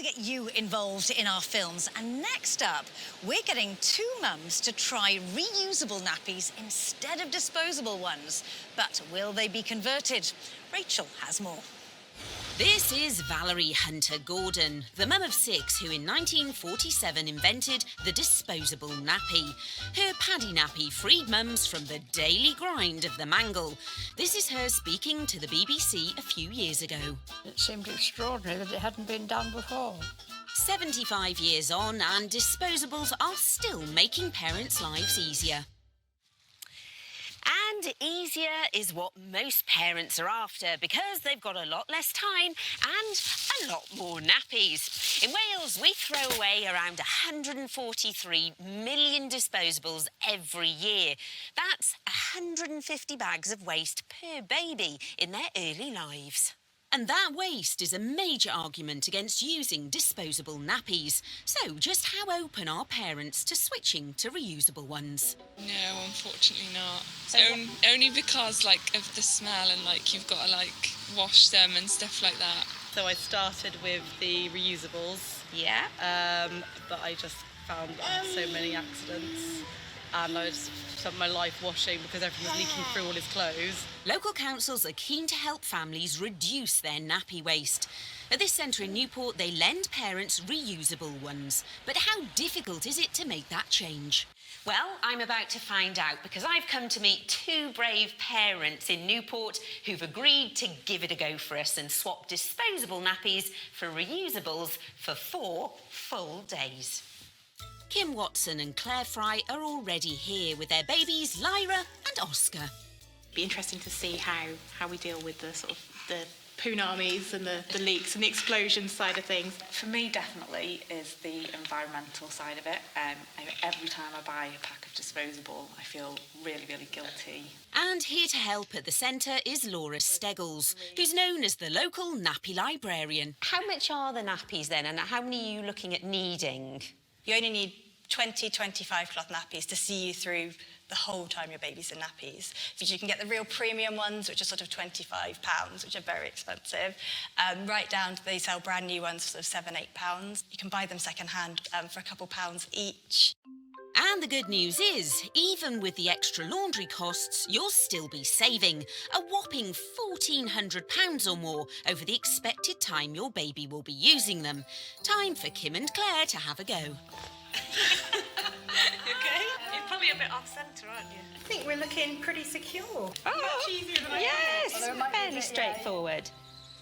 to get you involved in our films. And next up, we're getting two mums to try reusable nappies instead of disposable ones. But will they be converted? Rachel has more. This is Valerie Hunter-Gordon, the mum of 6 who in 1947 invented the disposable nappy. Her paddy nappy freed mums from the daily grind of the mangle. This is her speaking to the BBC a few years ago. It seemed extraordinary that it hadn't been done before. 75 years on and disposables are still making parents' lives easier. And easier is what most parents are after because they've got a lot less time and a lot more nappies. In Wales, we throw away around 143 million disposables every year. That's 150 bags of waste per baby in their early lives. And that waste is a major argument against using disposable nappies. So just how open are parents to switching to reusable ones? No, unfortunately not. Only because of the smell and you've got to wash them and stuff like that. So I started with the reusables. Yeah. But I just found so many accidents. And I just spent my life washing because everything was leaking through all his clothes. Local councils are keen to help families reduce their nappy waste. At this centre in Newport, they lend parents reusable ones. But how difficult is it to make that change? Well, I'm about to find out because I've come to meet two brave parents in Newport who've agreed to give it a go for us and swap disposable nappies for reusables for 4 full days. Kim Watson and Claire Fry are already here with their babies Lyra and Oscar. It'd be interesting to see how we deal with the punamis and the leaks and the explosion side of things. For me, definitely, is the environmental side of it. Every time I buy a pack of disposable, I feel really, really guilty. And here to help at the centre is Laura Steggles, who's known as the local nappy librarian. How much are the nappies then, and how many are you looking at needing? You only need 25 cloth nappies to see you through the whole time your baby's in nappies. You can get the real premium ones, which are sort of £25, which are very expensive, right down to they sell brand new ones for sort of £7, £8. You can buy them second-hand for a couple pounds each. And the good news is, even with the extra laundry costs, you'll still be saving a whopping £1,400 or more over the expected time your baby will be using them. Time for Kim and Claire to have a go. You okay? You're probably a bit off-centre, aren't you? I think we're looking pretty secure. Oh, much easier than I yes, fairly straightforward.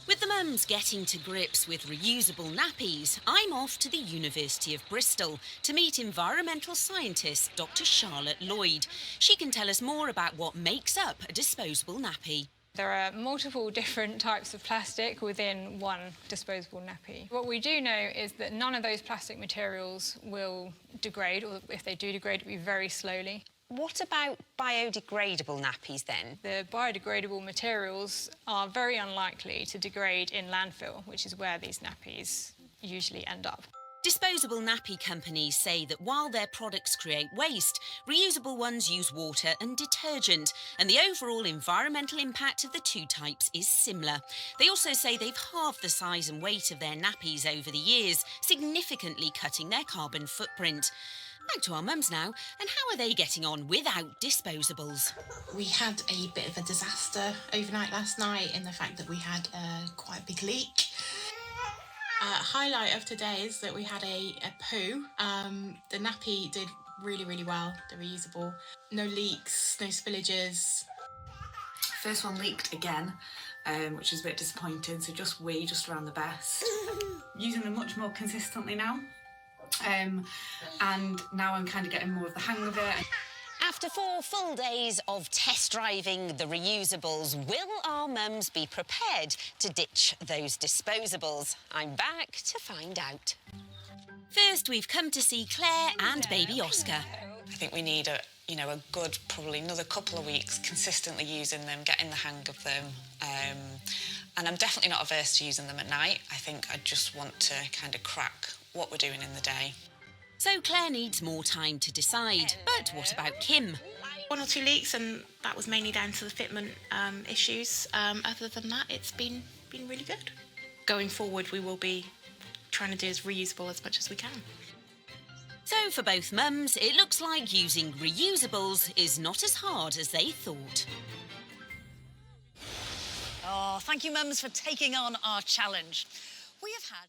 With the mums getting to grips with reusable nappies, I'm off to the University of Bristol to meet environmental scientist Dr. Charlotte Lloyd. She can tell us more about what makes up a disposable nappy. There are multiple different types of plastic within one disposable nappy. What we do know is that none of those plastic materials will degrade, or if they do degrade, it'll be very slowly. What about biodegradable nappies then? The biodegradable materials are very unlikely to degrade in landfill, which is where these nappies usually end up. Disposable nappy companies say that while their products create waste, reusable ones use water and detergent, and the overall environmental impact of the two types is similar. They also say they've halved the size and weight of their nappies over the years, significantly cutting their carbon footprint. Back to our mums now, and how are they getting on without disposables? We had a bit of a disaster overnight last night in the fact that we had quite a big leak. Highlight of today is that we had a poo. The nappy did really, really well, the reusable. No leaks, no spillages. First one leaked again, which is a bit disappointing, so just ran the best. Using them much more consistently now. And now I'm kind of getting more of the hang of it. After 4 full days of test driving the reusables, will our mums be prepared to ditch those disposables? I'm back to find out. First, we've come to see Claire and baby Oscar. I think we need a good, probably another couple of weeks consistently using them, getting the hang of them. And I'm definitely not averse to using them at night. I think I just want to kind of crack what we're doing in the day. So Claire needs more time to decide. But what about Kim? 1 or 2 leaks, and that was mainly down to the fitment issues. Other than that, it's been really good. Going forward, we will be trying to do is reusable as much as we can. So for both mums, it looks like using reusables is not as hard as they thought. Oh, thank you, mums, for taking on our challenge. We have had...